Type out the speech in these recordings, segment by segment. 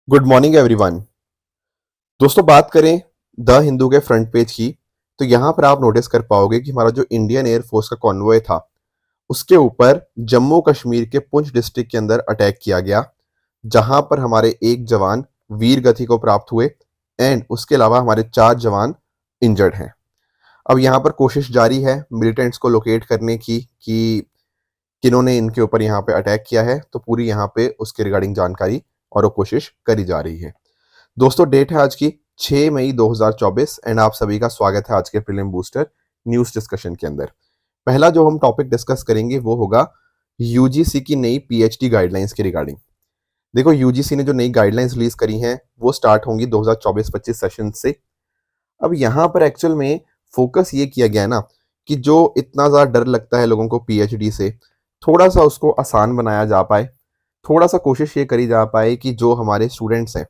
Good morning everyone. दोस्तों, बात करें द हिंदू के फ्रंट पेज की, तो यहाँ पर आप नोटिस कर पाओगे कि हमारा जो इंडियन एयरफोर्स का कॉन्वॉय था, उसके ऊपर जम्मू कश्मीर के पुंछ डिस्ट्रिक्ट के अंदर अटैक किया गया, जहां पर हमारे एक जवान वीर गति को प्राप्त हुए एंड उसके अलावा हमारे 4 जवान इंजर्ड हैं। अब यहाँ पर कोशिश जारी है मिलिटेंट्स को लोकेट करने की कि किन्होंने इनके ऊपर यहाँ पे अटैक किया है, तो पूरी यहाँ पे उसके रिगार्डिंग जानकारी और वो कोशिश करी जा रही है। दोस्तों, डेट है आज की 6 मई 2024 एंड आप सभी का स्वागत है आज के प्रीलिम बूस्टर न्यूज़ डिस्कशन के अंदर। पहला जो हम टॉपिक डिस्कस करेंगे वो होगा यूजीसी की नई पीएचडी गाइडलाइंस के रिगार्डिंग। देखो, यूजीसी ने जो नई गाइडलाइंस रिलीज करी हैं वो स्टार्ट होंगी 2024-25 सेशन से। अब यहाँ पर एक्चुअल में फोकस ये किया गया है ना कि जो इतना ज़्यादा डर लगता है लोगों को पीएचडी से, थोड़ा सा उसको आसान बनाया जा पाए। थोड़ा सा कोशिश ये करी जा पाए कि जो हमारे स्टूडेंट्स हैं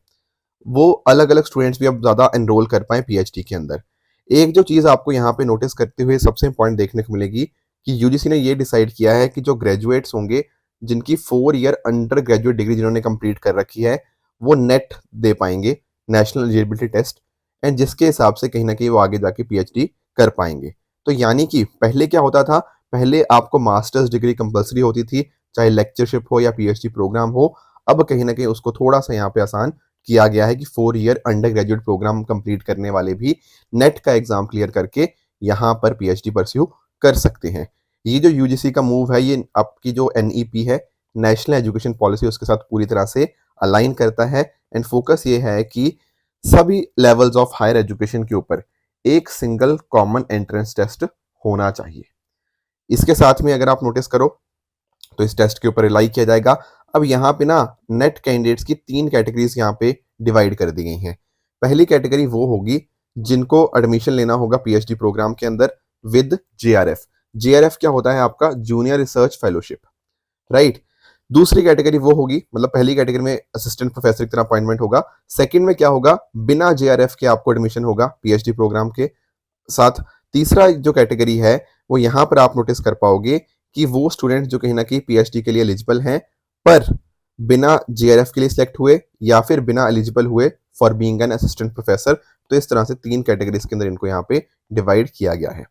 वो अलग अलग स्टूडेंट्स भी अब ज़्यादा एनरोल कर पाए पीएचडी के अंदर। एक जो चीज़ आपको यहाँ पे नोटिस करते हुए सबसे इंपॉर्टेंट देखने को मिलेगी कि यूजीसी ने ये डिसाइड किया है कि जो ग्रेजुएट्स होंगे, जिनकी 4 ईयर अंडर ग्रेजुएट डिग्री जिन्होंने कंप्लीट कर रखी है, वो नेट दे पाएंगे, नेशनल एलिजिबिलिटी टेस्ट, एंड जिसके हिसाब से कहीं ना कहीं वो आगे जाके पीएचडी कर पाएंगे। तो यानी कि पहले क्या होता था, पहले आपको मास्टर्स डिग्री कंपलसरी होती थी, चाहे लेक्चरशिप हो या पीएचडी प्रोग्राम हो। अब कहीं ना कहीं उसको थोड़ा सा यहाँ पे आसान किया गया है कि 4 year undergraduate programme complete करने वाले भी नेट का एग्जाम क्लियर करके यहाँ पर पीएचडी परस्यू कर सकते हैं। ये जो यूजीसी का मूव है, ये आपकी जो एनईपी है, नेशनल एजुकेशन पॉलिसी, उसके साथ पूरी तरह से अलाइन करता है एंड फोकस ये है कि सभी लेवल्स ऑफ हायर एजुकेशन के ऊपर एक सिंगल कॉमन एंट्रेंस टेस्ट होना चाहिए। इसके साथ में अगर आप नोटिस करो तो इस टेस्ट के ऊपर रिलाई किया जाएगा। अब यहाँ पे ना नेट कैंडिडेट्स की 3 कैटेगरीज यहाँ पे डिवाइड कर दी गई हैं। पहली कैटेगरी वो होगी जिनको एडमिशन लेना होगा पीएचडी प्रोग्राम के अंदर विद जेआरएफ। जेआरएफ क्या होता है? आपका जूनियर रिसर्च फेलोशिप, राइट। दूसरी कैटेगरी वो होगी, मतलब पहली कैटेगरी में असिस्टेंट प्रोफेसर की तरह अपॉइंटमेंट होगा। सेकंड में क्या होगा, बिना जेआरएफ के आपको एडमिशन होगा पीएचडी प्रोग्राम के साथ। तीसरा जो कैटेगरी है वो यहाँ पर आप नोटिस कर पाओगे कि वो स्टूडेंट जो कहीं ना कहीं पीएचडी के लिए एलिजिबल हैं, पर बिना जेआरएफ के लिए सिलेक्ट हुए या फिर बिना एलिजिबल हुए for being an assistant professor. तो इस तरह से 3 कैटेगरीज के अंदर इनको यहाँ पे डिवाइड किया गया है।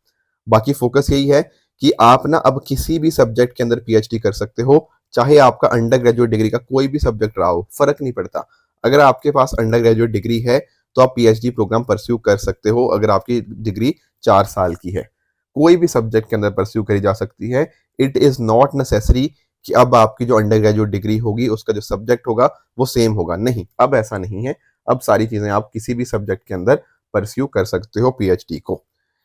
बाकी फोकस यही है कि आप ना अब किसी भी सब्जेक्ट के अंदर पीएचडी कर सकते हो, चाहे आपका अंडर ग्रेजुएट डिग्री का कोई भी सब्जेक्ट रहा हो, फर्क नहीं पड़ता। अगर आपके पास अंडर ग्रेजुएट डिग्री है तो आप पीएचडी प्रोग्राम परस्यू कर सकते हो। अगर आपकी डिग्री 4 साल की है, कोई भी सब्जेक्ट के अंदर परस्यू करी जा सकती है। इट इज़ नॉट नेसेसरी कि अब आपकी जो अंडर ग्रेजुएट डिग्री होगी उसका जो सब्जेक्ट होगा वो सेम होगा, नहीं, अब ऐसा नहीं है। अब सारी चीज़ें आप किसी भी सब्जेक्ट के अंदर परस्यू कर सकते हो पीएचडी को।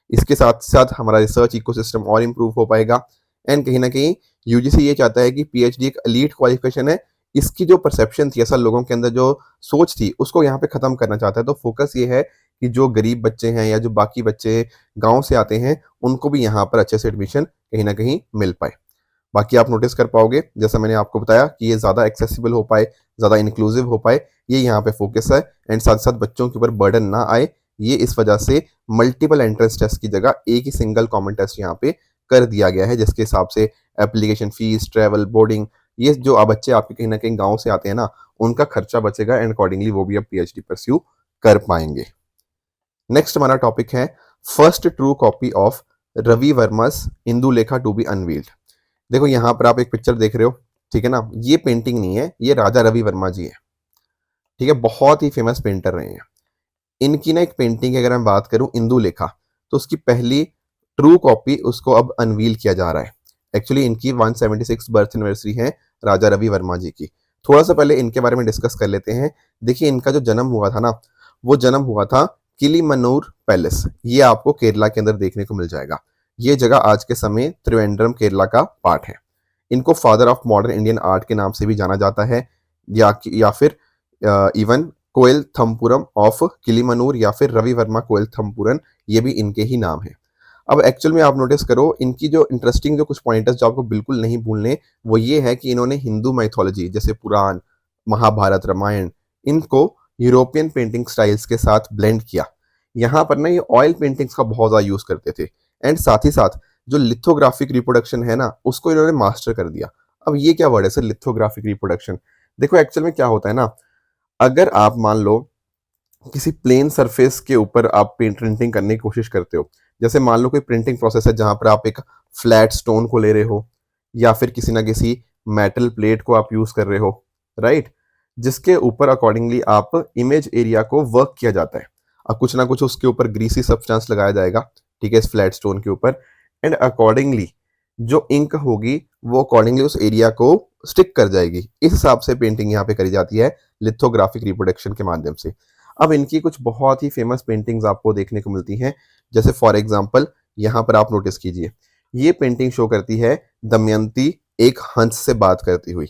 इसके साथ साथ हमारा रिसर्च इकोसिस्टम और इम्प्रूव हो पाएगा एंड कहीं ना कहीं यूजीसी ये चाहता है कि पीएचडी एक एलीट क्वालिफिकेशन है। इसकी जो परसेप्शन थी, असल लोगों के अंदर जो सोच थी, उसको यहाँ पे खत्म करना चाहता है। तो फोकस ये है कि जो गरीब बच्चे हैं या जो बाकी बच्चे गांव से आते हैं, उनको भी यहाँ पर अच्छे से एडमिशन कहीं ना कहीं मिल पाए। बाकी आप नोटिस कर पाओगे, जैसा मैंने आपको बताया, कि ये ज़्यादा एक्सेसिबल हो पाए, ज़्यादा इंक्लूसिव हो पाए, ये यहाँ पे फोकस है। एंड साथ साथ बच्चों के ऊपर बर्डन ना आए, ये इस वजह से मल्टीपल एंट्रेंस टेस्ट की जगह एक ही सिंगल कॉमन टेस्ट यहाँ पे कर दिया गया है, जिसके हिसाब से एप्लीकेशन फीस, ट्रैवल, बोर्डिंग, ये जो बच्चे आपके कहीं ना कहीं गाँव से आते हैं ना, उनका खर्चा बचेगा एंड अकॉर्डिंगली वो भी अब पीएचडी परस्यू कर पाएंगे। नेक्स्ट हमारा टॉपिक है first true copy of Ravi Varma's Indulekha to be unveiled. देखो, यहाँ पर आप एक पिक्चर देख रहे हो, ठीक है ना? ये पेंटिंग नहीं है, ये राजा रवि वर्मा जी है, ठीक है? बहुत ही फेमस पेंटर रहे हैं। इनकी ना एक पेंटिंग की अगर मैं बात करूं, इंदुलेखा, तो उसकी पहली ट्रू कॉपी उसको अब अनवील किया जा रहा है। एक्चुअली इनकी 176 बर्थ एनिवर्सरी है राजा रवि वर्मा जी की। थोड़ा सा पहले इनके बारे में डिस्कस कर लेते हैं। देखिए, इनका जो जन्म हुआ था ना, वो जन्म हुआ था किलीमन्नूर पैलेस। ये आपको केरला के अंदर देखने को मिल जाएगा। ये जगह आज के समय त्रिवेंद्रम केरला का पार्ट है। इनको father of modern Indian art के नाम से भी जाना जाता है, या फिर इवन कोयल थम्पुरम ऑफ किलीमनूर, या फिर रवि वर्मा कोयल थम्पुरन, ये भी इनके ही नाम है। अब एक्चुअल में आप नोटिस करो, इनकी जो इंटरेस्टिंग जो कुछ पॉइंटर्स जो आपको बिल्कुल नहीं भूलने, वो ये है कि इन्होंने हिंदू माइथोलॉजी जैसे पुराण, महाभारत, रामायण, इनको यूरोपियन पेंटिंग स्टाइल्स के साथ ब्लेंड किया। यहाँ पर ना ये ऑयल पेंटिंग्स का बहुत ज़्यादा यूज़ करते थे एंड साथ ही साथ जो लिथोग्राफिक रिप्रोडक्शन है ना, उसको इन्होंने मास्टर कर दिया। अब ये क्या वर्ड है सर, लिथोग्राफिक रिप्रोडक्शन? देखो, एक्चुअल में क्या होता है ना, अगर आप मान लो किसी प्लेन सरफेस के ऊपर आप प्रिंटिंग करने की कोशिश करते हो, जैसे मान लो कोई प्रिंटिंग प्रोसेस है जहां पर आप एक फ्लैट स्टोन को ले रहे हो या फिर किसी ना किसी मेटल प्लेट को आप यूज कर रहे हो, राइट, जिसके ऊपर अकॉर्डिंगली आप इमेज एरिया को वर्क किया जाता है। अब कुछ ना कुछ उसके ऊपर ग्रीसी सब्सटेंस लगाया जाएगा, ठीक है, इस फ्लैट स्टोन के ऊपर, एंड अकॉर्डिंगली जो इंक होगी वो अकॉर्डिंगली उस एरिया को स्टिक कर जाएगी। इस हिसाब से पेंटिंग यहाँ पे करी जाती है लिथोग्राफिक रिप्रोडक्शन के माध्यम से। अब इनकी कुछ बहुत ही फेमस पेंटिंग्स आपको देखने को मिलती हैं, जैसे फॉर एग्जांपल यहाँ पर आप नोटिस कीजिए, ये पेंटिंग शो करती है दमयंती एक हंस से बात करती हुई।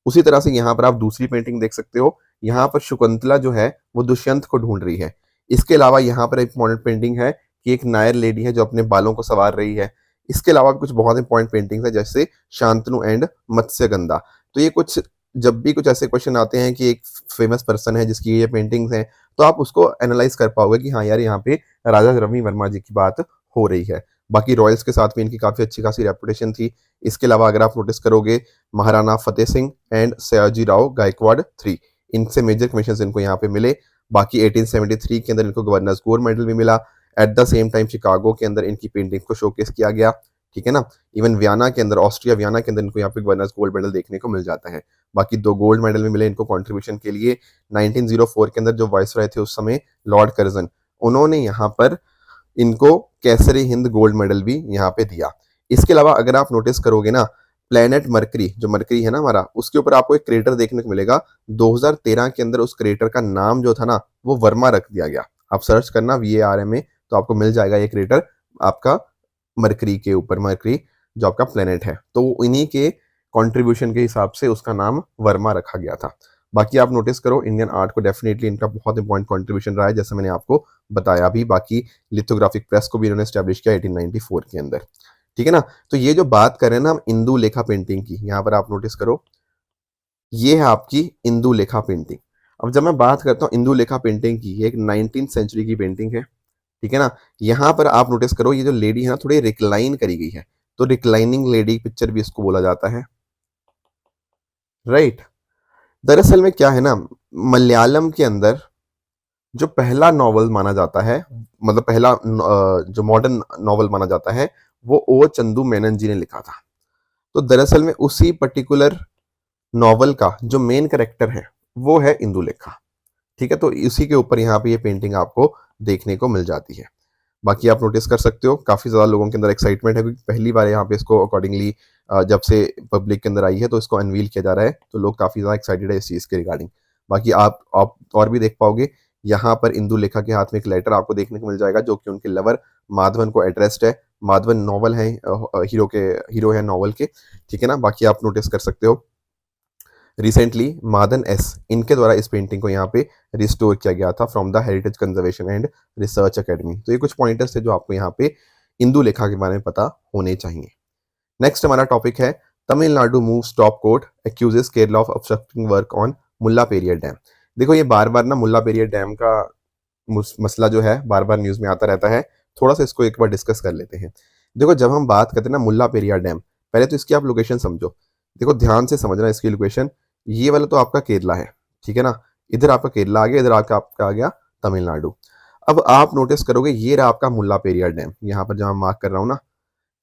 उसी तरह से यहाँ पर आप दूसरी पेंटिंग देख सकते हो, यहाँ पर शकुंतला जो है वो दुष्यंत को ढूंढ रही है। इसके अलावा यहाँ पर एक मॉडर्न पेंटिंग है कि एक नायर लेडी है जो अपने बालों को संवार रही है। इसके अलावा भी कुछ बहुत इंपॉर्टेंट पेंटिंग्स है जैसे शांतनु एंड मत्स्यगंधा। तो ये कुछ, जब भी कुछ ऐसे क्वेश्चन आते हैं कि एक फेमस पर्सन है जिसकी ये पेंटिंग्स हैं, तो आप उसको एनालाइज कर पाओगे कि हाँ यार यहाँ पे राजा रवि वर्मा जी की बात हो रही है। बाकी रॉयल्स के साथ भी इनकी काफी अच्छी खासी रेपुटेशन थी। इसके अलावा अगर आप नोटिस करोगे, महाराणा फतेह सिंह एंड सयाजी राव गायकवाड़ 3, इनसे मेजर कमीशन इनको यहाँ पे मिले। बाकी 1873 के अंदर इनको गवर्नर्स गोल्ड मेडल भी मिला। Eight the same time Chicago के अंदर इनकी पेंटिंग को शोकेस किया गया, ठीक है ना। इवन वियना के अंदर, ऑस्ट्रिया वियना के अंदर इनको यहाँ पे गवर्नर्स गोल्ड मेडल देखने को मिल जाता है। बाकी 2 गोल्ड मेडल भी मिले इनको कंट्रीब्यूशन के लिए। 1904 के अंदर जो वाइसरॉय थे उस समय, लॉर्ड कर्जन, उन्होंने यहाँ पर इनको केसरी हिंद गोल्ड मेडल भी यहाँ पे दिया। इसके अलावा अगर आप नोटिस करोगे ना, प्लेनेट मरकरी, जो मरकरी है ना हमारा, उसके ऊपर आपको एक क्रेटर देखने को मिलेगा। 2013 के अंदर उस क्रेटर का नाम जो था ना वो वर्मा रख दिया गया। आप सर्च करना VARMA, तो आपको मिल जाएगा ये क्रेटर आपका मरकरी के ऊपर, मरकरी जो आपका प्लेनेट है, तो इन्हीं के कंट्रीब्यूशन के हिसाब से उसका नाम वर्मा रखा गया था। बाकी आप नोटिस करो, इंडियन आर्ट को डेफिनेटली इनका बहुत इंपॉर्टेंट कंट्रीब्यूशन रहा है, जैसे मैंने आपको बताया भी। बाकी लिथोग्राफिक प्रेस को भी इन्होंने स्टैब्लिश किया 1894 के अंदर, ठीक है ना। तो ये जो बात करें ना हम इंदु लेखा पेंटिंग की, यहाँ पर आप नोटिस करो, ये है आपकी इंदु लेखा पेंटिंग। अब जब मैं बात करता हूँ इंदु लेखा पेंटिंग की, ये एक 19th सेंचुरी की पेंटिंग है, ठीक है ना। यहाँ पर आप नोटिस करो, ये जो लेडी है ना थोड़ी रिक्लाइन करी गई है, तो रिक्लाइनिंग लेडी पिक्चर भी इसको बोला जाता है, राइट। दरअसल में क्या है ना, मलयालम के अंदर जो पहला नॉवल माना जाता है, मतलब पहला जो मॉडर्न नॉवल माना जाता है, वो ओ चंदू मेनन जी ने लिखा था। तो दरअसल में उसी पर्टिकुलर नॉवल का जो मेन कैरेक्टर है वो है इंदुलेखा, ठीक है। तो इसी के ऊपर यहाँ पे ये पेंटिंग आपको देखने को मिल जाती है। बाकी आप नोटिस कर सकते हो काफी ज्यादा लोगों के अंदर एक्साइटमेंट है, क्योंकि पहली बार यहाँ पे इसको अकॉर्डिंगली जब से पब्लिक के अंदर आई है तो इसको अनवील किया जा रहा है, तो लोग काफी ज्यादा एक्साइटेड है इस चीज के रिगार्डिंग। बाकी आप और भी देख पाओगे, यहाँ पर इंदु लेखा के हाथ में एक लेटर आपको देखने को मिल जाएगा जो कि उनके लवर माधवन को एड्रेस्ड है। माधवन नॉवल है, हीरो है नॉवल के, ठीक है ना। बाकी आप नोटिस कर सकते हो, रिसेंटली मादन एस, इनके द्वारा इस पेंटिंग को यहाँ पे रिस्टोर किया गया था from the heritage conservation and research academy. तो ये कुछ पॉइंटर्स थे जो आपको यहाँ पे इंदु लेखा के बारे में पता होने चाहिए। नेक्स्ट हमारा टॉपिक है Tamil Nadu moves top court accuses Kerala of obstructing work on Mullaperiyar dam. देखो ये बार बार ना मुल्ला पेरियर डैम का मसला जो है बार बार न्यूज में आता रहता है, थोड़ा सा इसको एक बार डिस्कस कर लेते हैं। देखो जब हम बात करते हैं ना मुल्ला पेरियार डैम, पहले तो इसकी आप लोकेशन समझो। देखो ध्यान से समझना इसकी लोकेशन, ये वाला तो आपका केरला है, ठीक है ना। इधर आपका केरला आ गया, इधर आपका आ गया तमिलनाडु। अब आप नोटिस करोगे ये रहा आपका मुल्ला पेरियार डैम, यहाँ पर जब मैं मार्क कर रहा हूँ ना,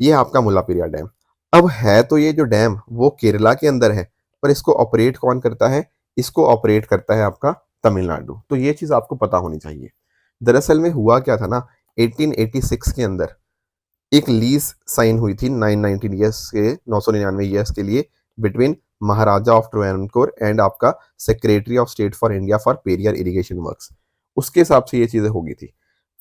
ये आपका मुल्ला पेरियार डैम। अब है तो ये जो डैम वो केरला के अंदर है, पर इसको ऑपरेट कौन करता है, इसको ऑपरेट करता है आपका तमिलनाडु। तो ये चीज आपको पता होनी चाहिए। दरअसल में हुआ क्या था ना, 1886 के अंदर एक लीज साइन हुई थी 919 ईयर्स के, 999 ईयर्स के लिए, between Maharaja of Travancore and आपका secretary of state for India for Periyar irrigation works. उसके हिसाब से ये चीजें होगी थी।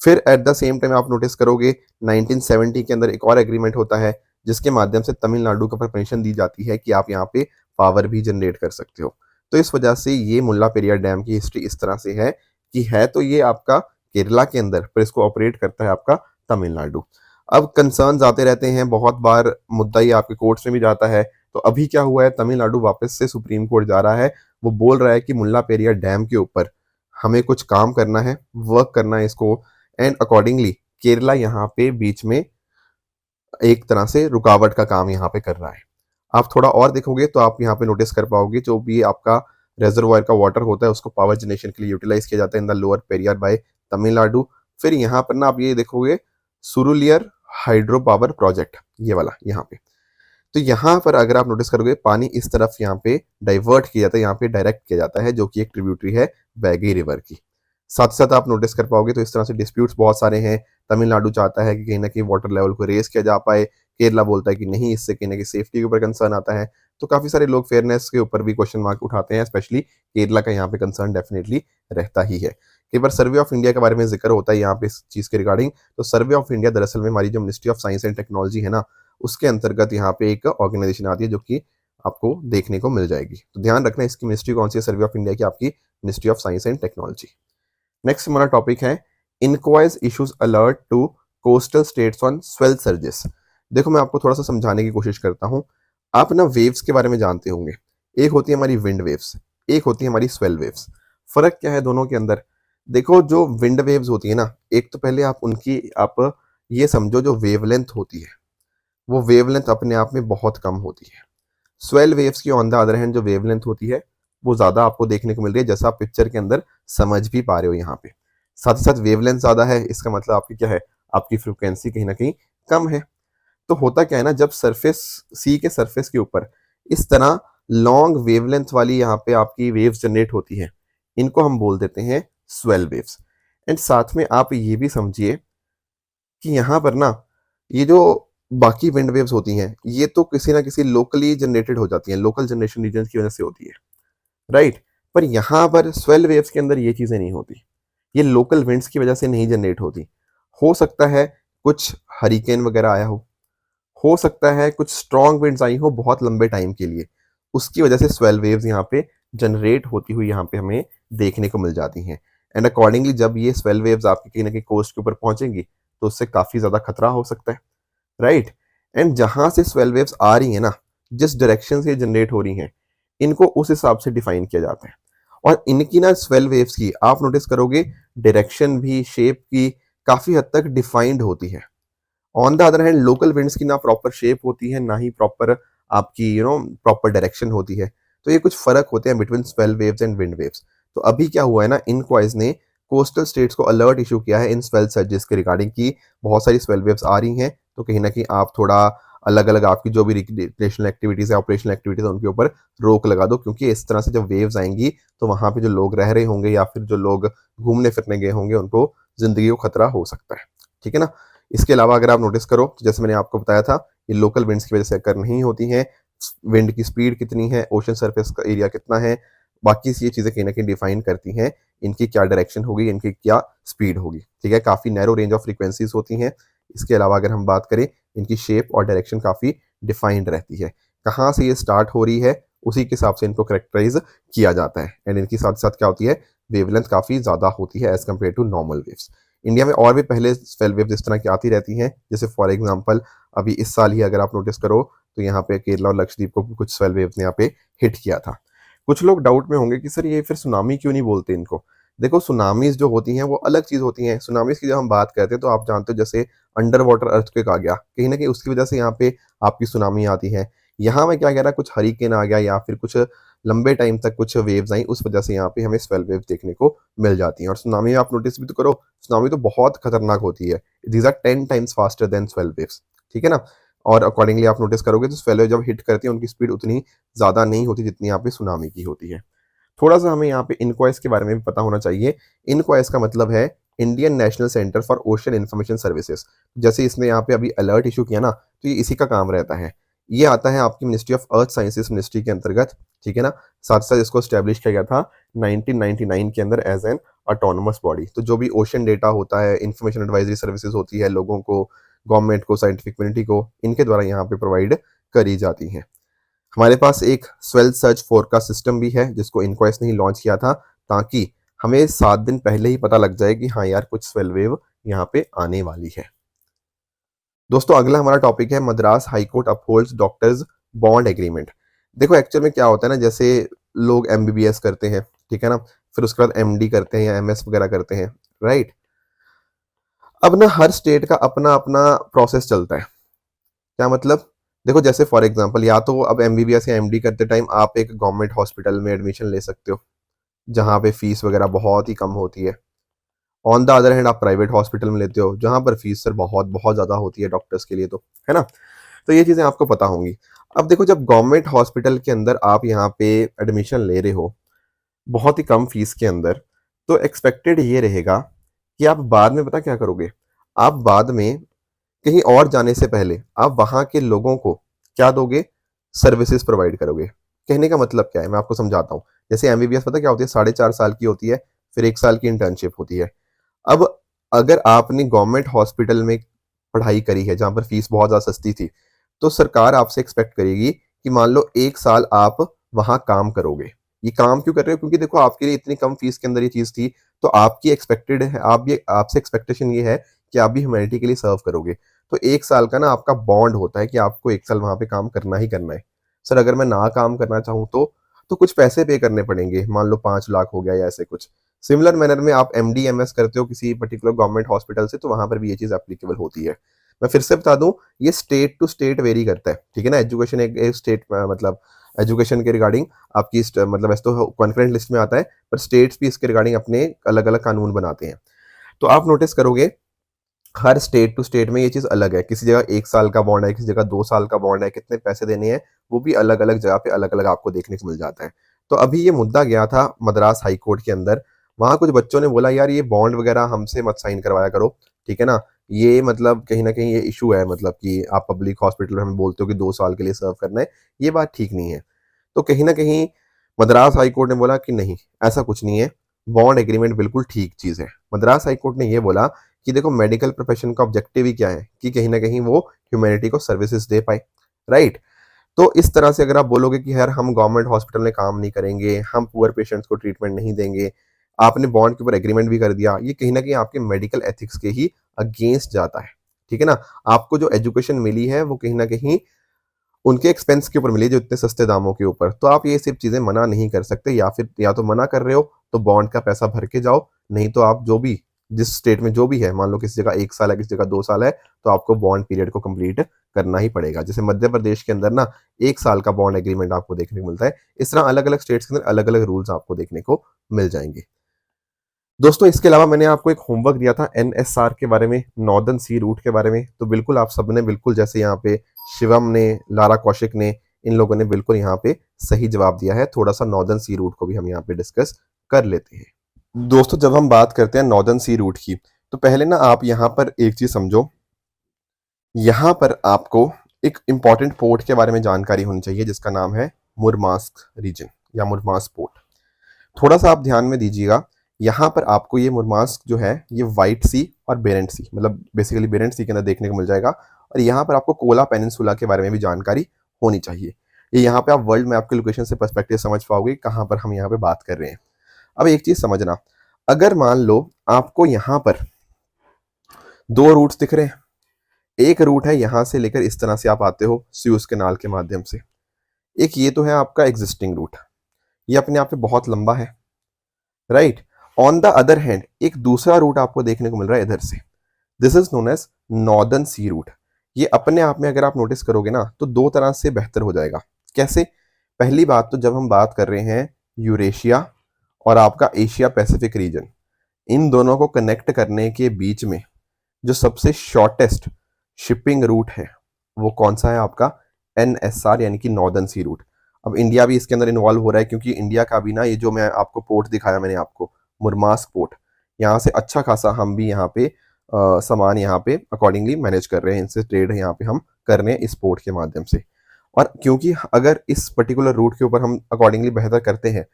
फिर एट द सेम टाइम आप नोटिस करोगे 1970 के अंदर एक और एग्रीमेंट होता है जिसके माध्यम से तमिलनाडु को परमिशन दी जाती है कि आप यहाँ पे पावर भी जनरेट कर सकते हो। तो इस वजह से ये मुल्ला पेरियार डैम की हिस्ट्री इस तरह से है कि है तो ये आपका केरला के अंदर, पर इसको ऑपरेट करता है आपका तमिलनाडु। अब कंसर्न्स आते रहते हैं, बहुत बार मुद्दा ये आपके कोर्ट्स में भी जाता है। तो अभी क्या हुआ है, तमिलनाडु वापस से सुप्रीम कोर्ट जा रहा है, वो बोल रहा है कि मुल्ला पेरियार डैम के ऊपर हमें कुछ काम करना है, वर्क करना है इसको, एंड अकॉर्डिंगली केरला यहाँ पे बीच में एक तरह से रुकावट का काम यहाँ पे कर रहा है। आप थोड़ा और देखोगे तो आप यहाँ पे नोटिस कर पाओगे, जो भी आपका रेजर्वायर का वाटर होता है उसको पावर जनरेशन के लिए यूटिलाइज किया जाता है in the lower Periyar by Tamil Nadu. फिर यहाँ पर ना आप ये देखोगे सुरुलियर हाइड्रो पावर प्रोजेक्ट, ये वाला यहाँ पे। तो यहाँ पर अगर आप नोटिस करोगे पानी इस तरफ यहाँ पे डाइवर्ट किया जाता है, यहाँ पे डायरेक्ट किया जाता है, जो कि एक ट्रिब्यूटरी है बैगी रिवर की। साथ ही साथ आप नोटिस कर पाओगे तो इस तरह से डिस्प्यूट्स बहुत सारे हैं। तमिलनाडु चाहता है कि कहीं ना कहीं वाटर लेवल को रेज किया जा पाए, केरला बोलता है कि नहीं, इससे कहीं ना कहीं सेफ्टी के ऊपर कंसर्न आता है। तो काफी सारे लोग फेयरनेस के ऊपर भी क्वेश्चन मार्क उठाते हैं, स्पेशली केरला का यहाँ पे कंसर्न डेफिनेटली रहता ही है। कई बार सर्वे ऑफ इंडिया के बारे में जिक्र होता है यहाँ पे इस चीज के रिगार्डिंग। तो सर्वे ऑफ इंडिया दरअसल में हमारी जो ministry of science and technology है ना, उसके अंतर्गत यहाँ पे एक ऑर्गेनाइजेशन आती है जो कि आपको देखने को मिल जाएगी। तो ध्यान रखना इसकी मिनिस्ट्री कौन सी है सर्वे ऑफ इंडिया की, आपकी ministry of science and technology. Next हमारा टॉपिक है INCOIS issues alert to coastal states on swell surges. देखो मैं आपको थोड़ा सा समझाने की कोशिश करता हूँ। आप ना वेव्स के बारे में जानते होंगे, एक होती है हमारी विंड वेव्स, एक होती है हमारी स्वेल वेव्स। फर्क क्या है दोनों के अंदर? देखो जो विंड वेव्स होती है ना, एक तो पहले आप उनकी आप ये समझो जो वेवलेंथ होती है वो वेवलेंथ अपने आप में बहुत कम होती है। स्वेल वेव्स की ऑन द अदर हैंड जो वेवलेंथ होती है वो ज्यादा आपको देखने को मिल रही है, जैसा आप पिक्चर के अंदर समझ भी पा रहे हो यहाँ पे। साथ ही साथ वेवलेंथ ज्यादा है, इसका मतलब आपकी क्या है, आपकी फ्रिक्वेंसी कहीं ना कहीं कम है। तो होता क्या है ना, जब सरफेस सी के सरफेस के ऊपर इस तरह लॉन्ग वेवलेंथ वाली यहाँ पे आपकी वेव्स जनरेट होती है, इनको हम बोल देते हैं स्वेल वेव्स। एंड साथ में आप ये भी समझिए कि यहाँ पर ना ये जो बाकी विंड वेव्स होती हैं ये तो किसी ना किसी लोकली जनरेटेड हो जाती हैं, लोकल जनरेशन रीजन की वजह से होती है, राइट। पर यहाँ पर स्वेल वेव्स के अंदर ये चीजें नहीं होती, ये लोकल विंड्स की वजह से नहीं जनरेट होती। हो सकता है कुछ हरिकेन वगैरह आया हो सकता है कुछ स्ट्रॉन्ग विंड्स आई हो बहुत लंबे टाइम के लिए, उसकी वजह से स्वेल वेव्स यहाँ पे जनरेट होती हुई यहाँ पे हमें देखने को मिल जाती हैं। एंड अकॉर्डिंगली जब ये स्वेल वेव्स आपकी कहीं ना कहीं कोस्ट के ऊपर पहुंचेंगी तो उससे काफी ज्यादा खतरा हो सकता है, राइट। एंड जहां से स्वेल वेव्स आ रही है ना, जिस डायरेक्शन से जनरेट हो रही हैं, इनको उस हिसाब से डिफाइन किया जाता है। और इनकी ना स्वेल वेव्स की आप नोटिस करोगे डायरेक्शन भी शेप की काफी हद तक डिफाइंड होती है। On the other hand local winds की ना प्रॉपर शेप होती है ना ही प्रॉपर आपकी प्रॉपर डायरेक्शन होती है। तो ये कुछ फर्क होते हैं between swell waves and wind waves. तो अभी क्या हुआ है ना, इनक्वाइज ने कोस्टल स्टेट्स को अलर्ट इशू किया है इन स्वेल सर्जेस के रिगार्डिंग की बहुत सारी स्वेल वेव्स आ रही हैं, तो कहीं ना कहीं आप थोड़ा अलग अलग आपकी जो भी रिक्रिएशनल एक्टिविटीज है, ऑपरेशनल एक्टिविटीज है, उनके ऊपर रोक लगा दो, क्योंकि इस तरह से जब वेव्स आएंगी तो वहां पे जो लोग रह रहे होंगे या फिर जो लोग घूमने फिरने गए होंगे उनको जिंदगी को खतरा हो सकता है, ठीक है ना। इसके अलावा अगर आप नोटिस करो तो जैसे मैंने आपको बताया था, ये लोकल विंड्स की वजह से अकर नहीं होती हैं। विंड की स्पीड कितनी है, ओशन सरफेस का एरिया कितना है, बाकी ये चीजें कहीं ना कहीं डिफाइन करती हैं इनकी क्या डायरेक्शन होगी, इनकी क्या स्पीड होगी, ठीक है। काफी नैरो रेंज ऑफ फ्रीक्वेंसीज होती हैं। इसके अलावा अगर हम बात करें, इनकी शेप और डायरेक्शन काफी डिफाइंड रहती है। कहाँ से ये स्टार्ट हो रही है उसी के हिसाब से इनको करेक्टराइज किया जाता है। एंड इनकी साथ साथ क्या होती है, वेवलेंथ काफी ज्यादा होती है as compare to normal waves. India में और भी पहले स्वेल वेव्स इस तरह की आती रहती हैं, जैसे फॉर एग्जांपल अभी इस साल ही अगर आप नोटिस करो तो यहाँ पे केरला और लक्षद्वीप को भी कुछ स्वेल वेव्स ने यहाँ पे हिट किया था। कुछ लोग डाउट में होंगे कि सर ये फिर सुनामी क्यों नहीं बोलते इनको। देखो सुनामीज जो होती हैं वो अलग चीज होती हैं। सुनामीज की जब हम बात करते हैं तो आप जानते हो जैसे अंडर वाटर अर्थक्वेक आ गया, कहीं ना कहीं उसकी वजह से यहाँ पे आपकी सुनामी आती है। यहाँ मैं क्या कह रहा, कुछ हरिकेन आ गया या फिर कुछ लंबे टाइम तक कुछ वेव्स आई, उस वजह से यहाँ पे हमें स्वेल वेव्स देखने को मिल जाती हैं। और सुनामी में आप नोटिस भी तो करो, सुनामी तो बहुत खतरनाक होती है, these are 10 times faster than swell waves, ठीक है ना। और अकॉर्डिंगली आप नोटिस करोगे तो स्वेल वेव जब हिट करती है उनकी स्पीड उतनी ज्यादा नहीं होती जितनी यहाँ पे सुनामी की होती है। थोड़ा सा हमें यहाँ पे इनक्वाइस के बारे में भी पता होना चाहिए। इनक्वाइस का मतलब है Indian national centre for ocean information services. जैसे इसने यहाँ पे अभी अलर्ट इशू किया ना, तो ये इसी का काम रहता है। ये आता है आपकी ministry of earth sciences ministry के अंतर्गत, ठीक है ना। साथ साथ इसको स्टैब्लिश किया गया था 1999 के अंदर एज एन ऑटोनोमस बॉडी। तो जो भी ओशन डेटा होता है, इंफॉर्मेशन एडवाइजरी सर्विसेज होती है लोगों को, गवर्नमेंट को, साइंटिफिक कम्युनिटी को, इनके द्वारा यहाँ पे प्रोवाइड करी जाती हैं। हमारे पास एक स्वेल सर्च फोरकास्ट सिस्टम भी है जिसको इनक्वाइस ने ही लॉन्च किया था, ताकि हमें 7 दिन पहले ही पता लग जाए कि हाँ यार कुछ स्वेल वेव यहाँ पे आने वाली है। दोस्तों अगला हमारा टॉपिक है Madras high court upholds doctors bond agreement. देखो एक्चुअल में क्या होता है ना, जैसे लोग एमबीबीएस करते हैं, ठीक है ना, फिर उसके बाद एमडी करते हैं या एमएस वगैरह करते हैं, राइट। अब ना हर स्टेट का अपना अपना प्रोसेस चलता है। क्या मतलब, देखो जैसे फॉर एग्जांपल या तो अब एमबीबीएस या एमडी करते टाइम आप एक गवर्नमेंट हॉस्पिटल में एडमिशन ले सकते हो, जहाँ पे फीस वगैरह बहुत ही कम होती है। ऑन द अदर हैंड आप प्राइवेट हॉस्पिटल में लेते हो, जहाँ पर फीस सर बहुत बहुत ज़्यादा होती है डॉक्टर्स के लिए, तो है ना? तो ये चीज़ें आपको पता होंगी। अब देखो जब गवर्नमेंट हॉस्पिटल के अंदर आप यहाँ पे एडमिशन ले रहे हो, बहुत ही कम फीस के अंदर, तो एक्सपेक्टेड ये रहेगा कि आप बाद में पता क्या करोगे? आप बाद में कहीं और जाने से पहले आप वहाँ के लोगों को क्या दोगे? सर्विसेज प्रोवाइड करोगे। कहने का मतलब क्या है? मैं आपको समझाता हूँ। जैसे एमबीबीएस पता क्या होती है? 4.5 साल की होती है, फिर 1 साल की इंटर्नशिप होती है। अब अगर आपने गवर्नमेंट हॉस्पिटल में पढ़ाई करी है, जहाँ पर फीस बहुत ज़्यादा सस्ती थी, तो सरकार आपसे एक्सपेक्ट करेगी कि मान लो 1 साल आप वहाँ काम करोगे। ये काम क्यों कर रहे हो? क्योंकि देखो आपके लिए इतनी कम फीस के अंदर ये चीज़ थी, तो आपकी एक्सपेक्टेड है, आप भी आपसे एक्सपेक्टेशन ये है कि आप भी ह्यूमैनिटी के लिए सर्व करोगे। तो 1 साल का ना आपका बॉन्ड होता है कि आपको 1 साल वहाँ पे काम करना ही करना है। सर अगर मैं ना काम करना चाहूँ तो कुछ पैसे पे करने पड़ेंगे, मान लो 5 लाख हो गया या ऐसे कुछ। सिमिलर मैनर में आप एमडी एमएस करते हो किसी पर्टिकुलर गवर्नमेंट हॉस्पिटल से, तो वहां पर भी ये चीज एप्लीकेबल होती है। मैं फिर से बता दूं, ये स्टेट टू स्टेट वेरी करता है, ठीक है ना? एजुकेशन एक स्टेट मतलब एजुकेशन के रिगार्डिंग आपकी मतलब ऐसे तो कॉन्फ्रेंस लिस्ट में आता है, पर स्टेट्स भी इसके रिगार्डिंग अपने अलग अलग कानून बनाते हैं। तो आप नोटिस करोगे हर स्टेट टू स्टेट में ये चीज अलग है। किसी जगह 1 साल का बॉन्ड है, किसी जगह 2 साल का बॉन्ड है, कितने पैसे देने हैं वो भी अलग अलग जगह पे अलग अलग आपको देखने को मिल जाता है। तो अभी ये मुद्दा गया था मद्रास हाई कोर्ट के अंदर। वहां कुछ बच्चों ने बोला यार ये बॉन्ड वगैरह हमसे मत साइन करवाया करो, ठीक है ना? ये मतलब कहीं ना कहीं ये इशू है, मतलब कि आप पब्लिक हॉस्पिटल में हमें बोलते हो कि 2 साल के लिए सर्व करना है, ये बात ठीक नहीं है। तो कहीं ना कहीं मद्रास हाई कोर्ट ने बोला कि नहीं, ऐसा कुछ नहीं है, बॉन्ड एग्रीमेंट बिल्कुल ठीक चीज है। मद्रास हाई कोर्ट ने ये बोला कि देखो मेडिकल प्रोफेशन का ऑब्जेक्टिव ही क्या है कि कहीं ना कहीं वो ह्यूमैनिटी को सर्विसेज दे पाए, राइट? तो इस तरह से अगर आप बोलोगे कि यार हम गवर्नमेंट हॉस्पिटल में काम नहीं करेंगे, हम पुअर पेशेंट्स को ट्रीटमेंट नहीं देंगे, आपने बॉन्ड के ऊपर एग्रीमेंट भी कर दिया, ये कहीं ना कहीं आपके मेडिकल एथिक्स के ही अगेंस्ट जाता है, ठीक है ना? आपको जो एजुकेशन मिली है वो कहीं ना कहीं उनके एक्सपेंस के ऊपर मिली, जो इतने सस्ते दामों के ऊपर। तो आप ये सब चीजें मना नहीं कर सकते, या फिर या तो मना कर रहे हो तो बॉन्ड का पैसा भर के जाओ, नहीं तो आप जो भी जिस स्टेट में जो भी है, मान लो किसी जगह 1 साल है, किसी जगह 2 साल है, तो आपको बॉन्ड पीरियड को कंप्लीट करना ही पड़ेगा। जैसे मध्य प्रदेश के अंदर ना 1 साल का बॉन्ड एग्रीमेंट आपको देखने को मिलता है। इस तरह अलग अलग स्टेट्स के अंदर अलग अलग रूल्स आपको देखने को मिल जाएंगे। दोस्तों इसके अलावा मैंने आपको एक होमवर्क दिया था एनएसआर के बारे में, नॉर्दर्न सी रूट के बारे में। तो बिल्कुल आप सबने बिल्कुल, जैसे यहाँ पे शिवम ने, लारा कौशिक ने, इन लोगों ने बिल्कुल यहाँ पे सही जवाब दिया है। थोड़ा सा नॉर्दर्न सी रूट को भी हम यहाँ पे डिस्कस कर लेते हैं। दोस्तों जब हम बात करते हैं नॉर्दर्न सी रूट की, तो पहले ना आप यहाँ पर एक चीज समझो, यहाँ पर आपको एक इंपॉर्टेंट पोर्ट के बारे में जानकारी होनी चाहिए, जिसका नाम है मुरमास्क रीजन या मुरमास्क पोर्ट। थोड़ा सा आप ध्यान में दीजिएगा, यहाँ पर आपको ये मुरमास्क जो है ये व्हाइट सी और बेरेंट सी, मतलब बेसिकली बेरेंट सी के अंदर देखने को मिल जाएगा। और यहाँ पर आपको कोला पेनिनसुला के बारे में भी जानकारी होनी चाहिए। ये यहाँ पे आप वर्ल्ड मैप के लोकेशन से पर्सपेक्टिव समझ पाओगे कहाँ पर हम यहाँ पे बात कर रहे हैं। अब एक चीज समझना, अगर मान लो आपको यहाँ पर 2 रूट्स दिख रहे हैं, एक रूट है यहाँ से लेकर इस तरह से आप आते हो स्यूज कैनाल के माध्यम से, एक ये तो है आपका एग्जिस्टिंग रूट, ये अपने आप में बहुत लंबा है, right? On the other hand एक दूसरा रूट आपको देखने को मिल रहा है इधर से, this is known as northern sea route. ये अपने आप में अगर आप नोटिस करोगे ना तो 2 तरह से बेहतर हो जाएगा। कैसे? पहली बात तो जब हम बात कर रहे हैं यूरेशिया और आपका एशिया पैसिफिक रीजन, इन दोनों को कनेक्ट करने के बीच में जो सबसे शॉर्टेस्ट शिपिंग रूट है वो कौन सा है? आपका एनएसआर यानी कि नॉर्दर्न सी रूट। अब इंडिया भी इसके अंदर इन्वॉल्व हो रहा है, क्योंकि इंडिया का भी ना, ये जो मैं आपको पोर्ट दिखाया मैंने आपको, मुरमास्क पोर्ट, यहाँ से अच्छा खासा हम भी यहाँ पे सामान यहाँ पे अकॉर्डिंगली मैनेज कर रहे हैं, इनसे ट्रेड यहाँ पे हम कर रहे हैं इस पोर्ट के माध्यम से। और क्योंकि अगर इस पर्टिकुलर रूट के ऊपर हम अकॉर्डिंगली बेहतर करते हैं,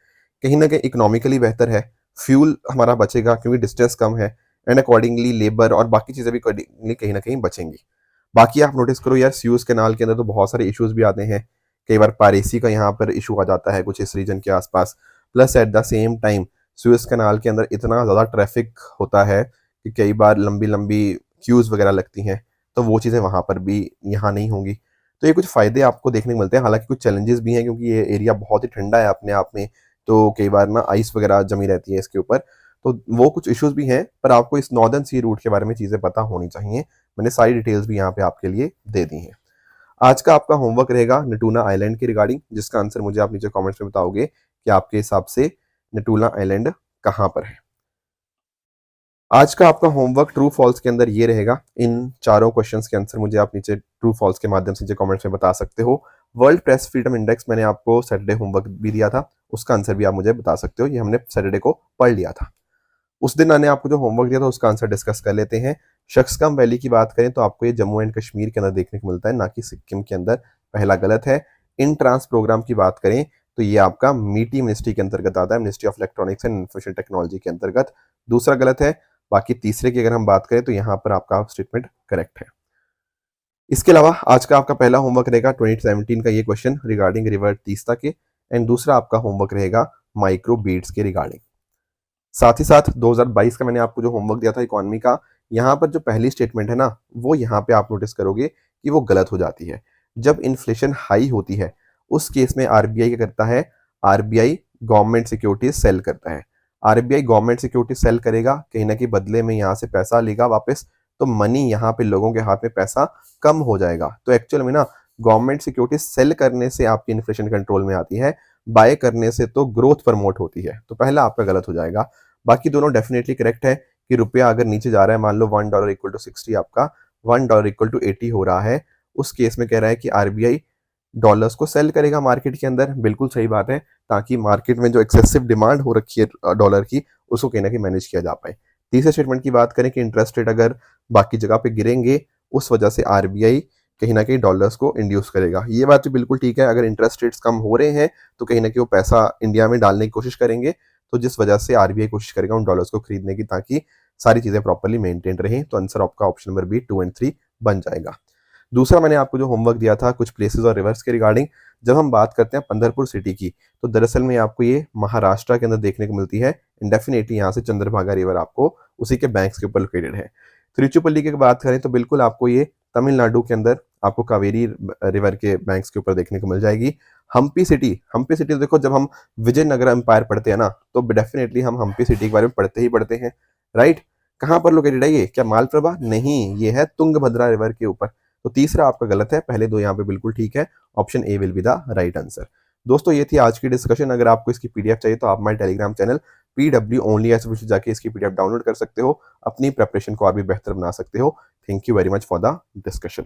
कहीं ना कहीं इकोनॉमिकली बेहतर है, फ्यूल हमारा बचेगा क्योंकि डिस्टेंस कम है, एंड अकॉर्डिंगली लेबर और बाकी चीज़ें भी कहीं ना कहीं बचेंगी। बाकी आप नोटिस करो यार, स्यूज कैनाल के अंदर तो बहुत सारे इश्यूज भी आते हैं, कई बार पायरेसी का यहाँ पर इशू आ जाता है कुछ इस रीजन के आसपास। Plus eight the same time sues canal के अंदर इतना ज़्यादा ट्रैफिक होता है कि कई बार लंबी लंबी क्यूज वगैरह लगती हैं, तो वो चीज़ें वहाँ पर भी यहाँ नहीं होंगी। तो ये कुछ फ़ायदे आपको देखने को मिलते हैं, हालांकि कुछ चैलेंजेस भी हैं, क्योंकि ये एरिया बहुत ही ठंडा है अपने आप में, तो कई बार ना आइस वगैरह जमी रहती है इसके ऊपर, तो वो कुछ इश्यूज भी हैं। पर आपको इस नॉर्दर्न सी रूट के बारे में चीज़ें पता होनी चाहिए, मैंने सारी डिटेल्स भी यहाँ पे आपके लिए दे दी हैं। आज का आपका होमवर्क रहेगा नटूना आइलैंड के रिगार्डिंग, जिसका आंसर मुझे आप नीचे कमेंट्स में बताओगे कि आपके हिसाब से नटूना आइलैंड कहाँ पर है। आज का आपका होमवर्क ट्रू फॉल्स के अंदर ये रहेगा। इन चारों क्वेश्चंस के आंसर मुझे आप नीचे ट्रू फॉल्स के माध्यम से कमेंट्स में बता सकते हो। वर्ल्ड प्रेस फ्रीडम इंडेक्स मैंने आपको सैटरडे होमवर्क भी दिया था, उसका आंसर भी आप मुझे बता सकते हो। ये हमने सैटरडे को पढ़ लिया था। उस दिन मैंने आपको जो होमवर्क दिया था उसका आंसर डिस्कस कर लेते हैं। शख्सकम वैली की बात करें तो आपको ये जम्मू एंड कश्मीर के अंदर देखने को मिलता है, ना कि सिक्किम के अंदर। पहला गलत है। इन ट्रांस प्रोग्राम की बात करें तो ये आपका मीटी मिनिस्ट्री के अंतर्गत आता है, ministry of electronics and information technology के अंतर्गत। दूसरा गलत है। बाकी तीसरे की अगर हम बात करें तो यहाँ पर आपका स्टेटमेंट करेक्ट है। इसके अलावा आज का आपका पहला होमवर्क रहेगा 2017 का ये क्वेश्चन रिगार्डिंग रिवर तीस्ता के, एंड दूसरा आपका होमवर्क रहेगा माइक्रो बीड्स के रिगार्डिंग। साथ ही साथ 2022 का मैंने आपको जो होमवर्क दिया था इकोनॉमी का, यहाँ पर जो पहली स्टेटमेंट है ना, वो यहाँ पे आप नोटिस करोगे कि वो गलत हो जाती है। जब इन्फ्लेशन हाई होती है उस केस में आरबीआई क्या करता है, आरबीआई गवर्नमेंट सिक्योरिटीज सेल करता है। आरबीआई गवर्नमेंट सिक्योरिटी सेल करेगा, कहीं ना कहीं बदले में यहाँ से पैसा लेगा वापस, तो मनी यहाँ पे लोगों के हाथ में पैसा कम हो जाएगा। तो एक्चुअल में ना गवर्नमेंट सिक्योरिटी सेल करने से आपकी इन्फ्लेशन कंट्रोल में आती है, बाय करने से तो ग्रोथ प्रमोट होती है। तो पहला आपका गलत हो जाएगा। बाकी दोनों डेफिनेटली करेक्ट है कि रुपया अगर नीचे जा रहा है, मान लो $1 इक्वल टू 60, आपका $1 इक्वल टू 80 हो रहा है, उस केस में कह रहा है कि आरबीआई डॉलर्स को सेल करेगा मार्केट के अंदर। बिल्कुल सही बात है, ताकि मार्केट में जो एक्सेसिव डिमांड हो रखी है डॉलर की, उसको कहीं ना कहीं मैनेज किया जा पाए। तीसरे स्टेटमेंट की बात करें कि इंटरेस्ट रेट अगर बाकी जगह पे गिरेंगे, उस वजह से आरबीआई कहीं ना कहीं डॉलर्स को इंड्यूस करेगा। ये बात भी बिल्कुल ठीक है। अगर इंटरेस्ट रेट्स कम हो रहे हैं तो कहीं ना कहीं वो पैसा इंडिया में डालने की कोशिश करेंगे, तो जिस वजह से आरबीआई कोशिश करेगा उन डॉलर्स को खरीदने की, ताकि सारी चीजें प्रॉपर्ली मेंटेन रहें। तो आंसर आपका ऑप्शन नंबर बी 2 एंड 3 बन जाएगा। दूसरा मैंने आपको जो होमवर्क दिया था कुछ प्लेसेस और रिवर्स के रिगार्डिंग, जब हम बात करते हैं पंढरपुर सिटी की, तो दरअसल में आपको ये महाराष्ट्र के अंदर देखने को मिलती है। डेफिनेटली यहाँ से चंद्रभागा रिवर आपको उसी के बैंक्स के ऊपर लोकेटेड है। तिरुचिपल्ली की बात करें तो बिल्कुल आपको ये तमिलनाडु के अंदर आपको कावेरी रिवर के बैंक्स के ऊपर देखने को मिल जाएगी। हम्पी सिटी तो देखो, जब हम विजयनगर एम्पायर पढ़ते हैं ना, तो डेफिनेटली हम हम्पी सिटी के बारे में पढ़ते ही पढ़ते हैं, राइट। कहाँ पर लोकेटेड है ये, क्या मालप्रभा? नहीं, ये है तुंगभद्रा रिवर के ऊपर। तो तीसरा आपका गलत है, पहले दो यहाँ पे बिल्कुल ठीक है। Option A will be the right answer. दोस्तों ये थी आज की डिस्कशन। अगर आपको इसकी पीडीएफ चाहिए तो आप हमारे टेलीग्राम चैनल पीडब्ल्यू ओनली ऐसे जाके इसकी पीडीएफ डाउनलोड कर सकते हो, अपनी प्रेपरेशन को और भी बेहतर बना सकते हो। Thank you very much for the discussion.